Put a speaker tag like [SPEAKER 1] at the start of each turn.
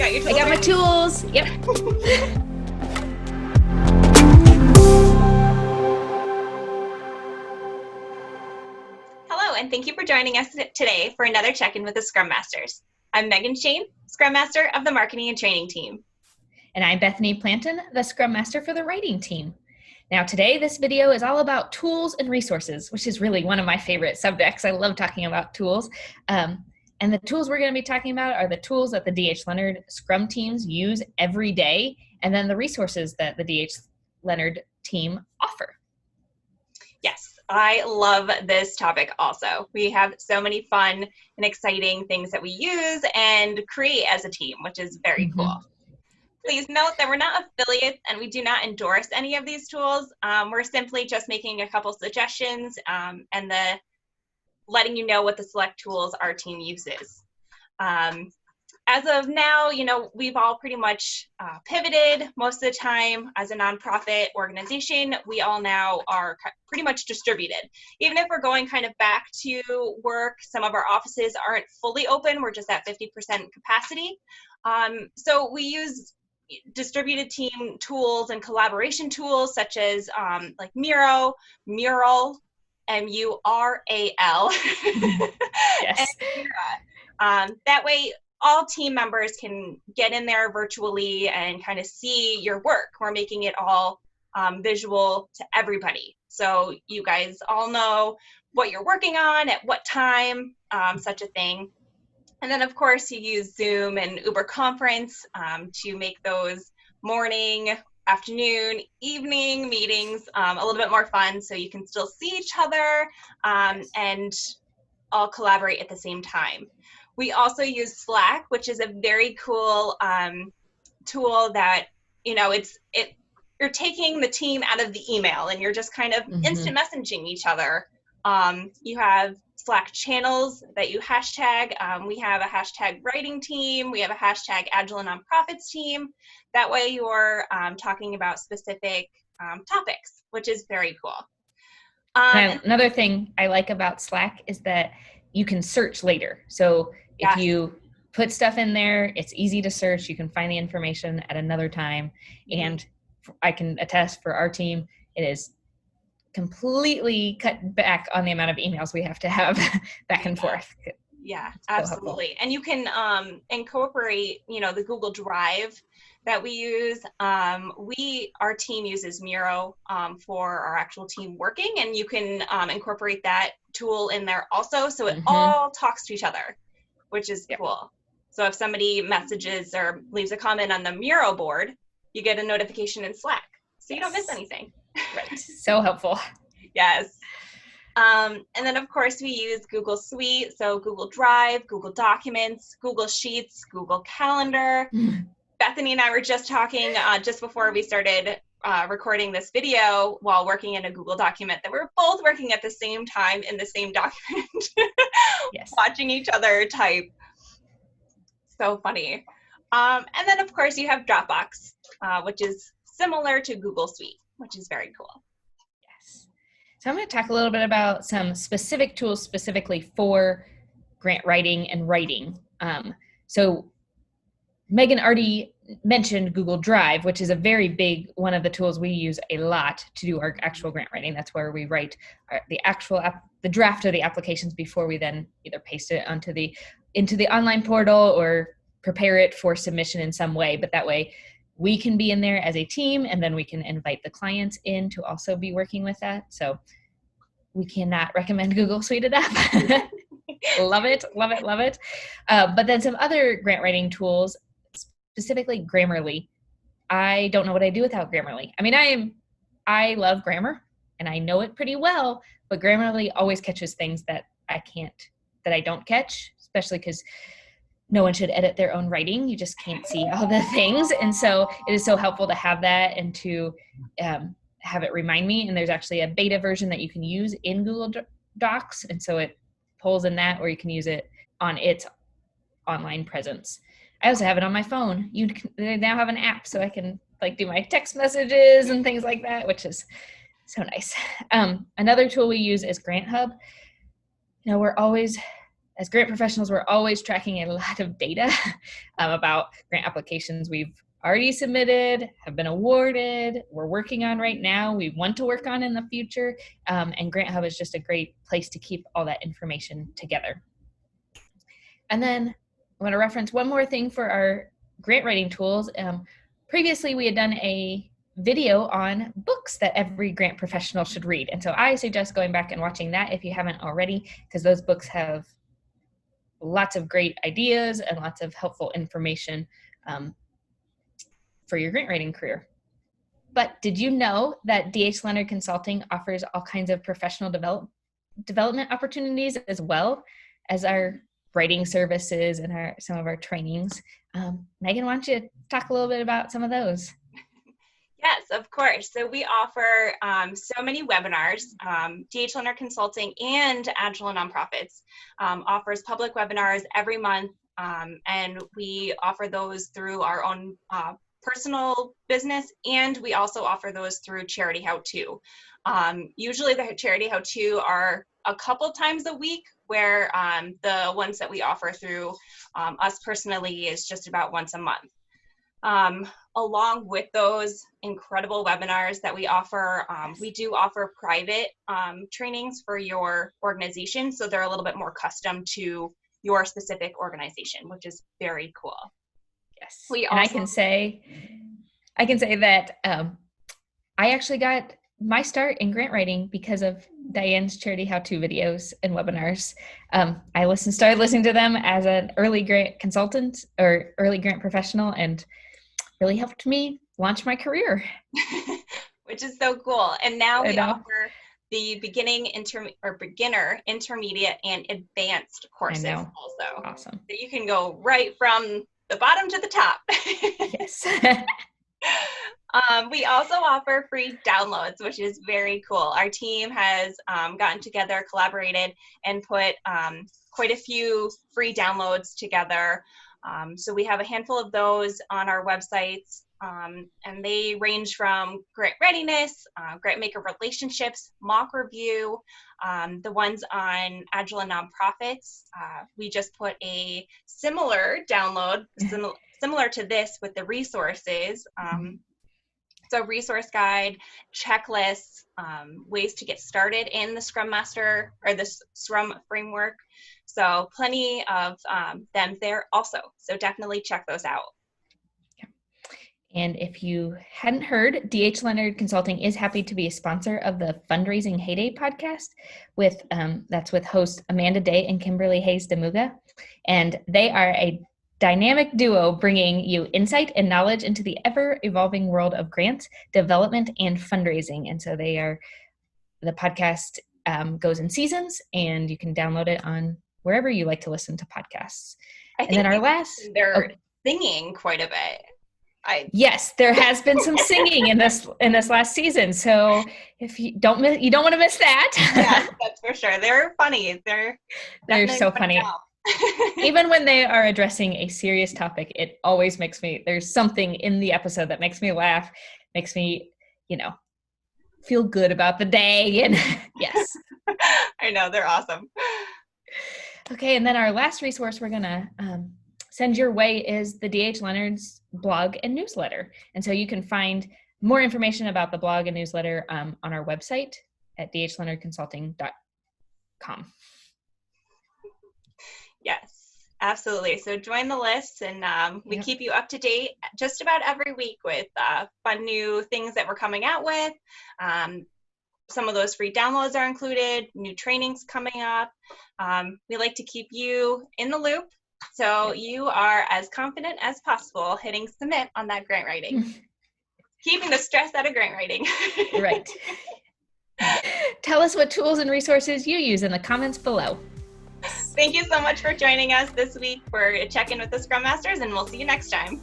[SPEAKER 1] Got your tools?
[SPEAKER 2] I got my
[SPEAKER 1] ready?
[SPEAKER 2] tools. Yep.
[SPEAKER 1] Hello, and thank you for joining us today for another check-in with the Scrum Masters. I'm Megan Shane, Scrum Master of the Marketing and Training team.
[SPEAKER 2] And I'm Bethany Planton, the Scrum Master for the Writing team. Now today, this video is all about tools and resources, which is really one of my favorite subjects. I love talking about tools. And the tools we're going to be talking about are the tools that the D.H. Leonard Scrum teams use every day, and then the resources that the D.H. Leonard team offer.
[SPEAKER 1] Yes, I love this topic also. We have so many fun and exciting things that we use and create as a team, which is very cool. Please note that we're not affiliates and we do not endorse any of these tools. We're simply just making a couple suggestions and letting you know what the select tools our team uses. As of now, we've all pretty much pivoted most of the time as a nonprofit organization. We all now are pretty much distributed. Even if we're going kind of back to work, some of our offices aren't fully open. We're just at 50% capacity. So we use distributed team tools and collaboration tools such as like Mural, M-U-R-A-L.
[SPEAKER 2] Yes.
[SPEAKER 1] And that way, all team members can get in there virtually and kind of see your work. We're making it all visual to everybody. So you guys all know what you're working on, at what time, such a thing. And then, of course, you use Zoom and Uber Conference to make those morning, afternoon, evening meetings a little bit more fun so you can still see each other and all collaborate at the same time. We also use Slack, which is a very cool tool that, you're taking the team out of the email and you're just kind of instant messaging each other. You have Slack channels that you hashtag. We have a hashtag writing team. We have a hashtag Agile and Nonprofits team. That way you're talking about specific topics, which is very cool.
[SPEAKER 2] Another thing I like about Slack is that you can search later. So if you put stuff in there, it's easy to search. You can find the information at another time. And I can attest for our team, it is completely cut back on the amount of emails we have to have back and forth.
[SPEAKER 1] Yeah, absolutely. And you can incorporate, the Google Drive that we use. Our team uses Miro for our actual team working, and you can incorporate that tool in there also. So it all talks to each other, which is cool. So if somebody messages or leaves a comment on the Miro board, you get a notification in Slack. So you don't miss anything.
[SPEAKER 2] Right. So helpful.
[SPEAKER 1] Yes. And then, of course, we use Google Suite, so Google Drive, Google Documents, Google Sheets, Google Calendar. Bethany and I were just talking just before we started recording this video while working in a Google document that we're both working at the same time in the same document, watching each other type. So funny. And then, of course, you have Dropbox, which is similar to Google Suite, which is very cool.
[SPEAKER 2] Yes. So I'm going to talk a little bit about some specific tools specifically for grant writing and writing. So Megan already mentioned Google Drive, which is a very big one of the tools we use a lot to do our actual grant writing. That's where we write the draft of the applications before we then either paste it into the online portal or prepare it for submission in some way. But that way we can be in there as a team, and then we can invite the clients in to also be working with that. So we cannot recommend Google Suite enough. Love it. But then some other grant writing tools, specifically Grammarly. I don't know what I'd do without Grammarly. I mean, I love grammar and I know it pretty well, but Grammarly always catches things that I don't catch, especially because no one should edit their own writing. You just can't see all the things. And so it is so helpful to have that and to have it remind me. And there's actually a beta version that you can use in Google Docs. And so it pulls in that, or you can use it on its online presence. I also have it on my phone. They now have an app so I can do my text messages and things like that, which is so nice. Another tool we use is Grant Hub. We're always as grant professionals, we're always tracking a lot of data about grant applications we've already submitted, have been awarded, we're working on right now, we want to work on in the future. And Grant Hub is just a great place to keep all that information together. And then I want to reference one more thing for our grant writing tools. Previously, we had done a video on books that every grant professional should read. And so I suggest going back and watching that if you haven't already, because those books have lots of great ideas and lots of helpful information for your grant writing career. But did you know that DH Leonard Consulting offers all kinds of professional development opportunities as well as our writing services and some of our trainings? Megan, why don't you talk a little bit about some of those?
[SPEAKER 1] Yes, of course. So we offer so many webinars. DH Leonard Consulting and Agile Nonprofits offers public webinars every month, and we offer those through our own personal business, and we also offer those through Charity How To. Usually the Charity How To are a couple times a week, where the ones that we offer through us personally is just about once a month. Along with those incredible webinars that we offer, we do offer private trainings for your organization, so they're a little bit more custom to your specific organization, which is very cool.
[SPEAKER 2] Yes, and I can say that I actually got my start in grant writing because of Diane's Charity How To videos and webinars. I started listening to them as an early grant consultant or early grant professional, and really helped me launch my career.
[SPEAKER 1] Which is so cool. And now we offer the beginner, intermediate, and advanced courses also.
[SPEAKER 2] Awesome.
[SPEAKER 1] So you can go right from the bottom to the top.
[SPEAKER 2] Yes.
[SPEAKER 1] We also offer free downloads, which is very cool. Our team has gotten together, collaborated, and put quite a few free downloads together. So we have a handful of those on our websites, and they range from grant readiness, grant maker relationships, mock review, the ones on Agile and Nonprofits. We just put a similar download, similar to this with the resources. So resource guide, checklists, ways to get started in the Scrum Master or the Scrum framework. So plenty of them there also. So definitely check those out.
[SPEAKER 2] And if you hadn't heard, DH Leonard Consulting is happy to be a sponsor of the Fundraising Heyday podcast that's with hosts Amanda Day and Kimberly Hayes DeMuga. And they are a dynamic duo bringing you insight and knowledge into the ever-evolving world of grants, development, and fundraising. And so the podcast goes in seasons, and you can download it on wherever you like to listen to podcasts.
[SPEAKER 1] And then they're singing quite a bit.
[SPEAKER 2] Yes, there has been some singing in this last season. So if you don't want to miss that.
[SPEAKER 1] Yeah, that's for sure. They're funny. They're
[SPEAKER 2] so funny. Even when they are addressing a serious topic, it always there's something in the episode that makes me laugh, makes me, feel good about the day. And yes.
[SPEAKER 1] I know, they're awesome.
[SPEAKER 2] Okay, and then our last resource we're going to send your way is the DH Leonard's blog and newsletter. And so you can find more information about the blog and newsletter on our website at dhleonardconsulting.com.
[SPEAKER 1] Yes, absolutely. So join the list, and we keep you up to date just about every week with fun new things that we're coming out with. Some of those free downloads are included, new trainings coming up. We like to keep you in the loop, so you are as confident as possible hitting submit on that grant writing. Keeping the stress out of grant writing.
[SPEAKER 2] Right. Tell us what tools and resources you use in the comments below.
[SPEAKER 1] Thank you so much for joining us this week for a check-in with the Scrum Masters, and we'll see you next time.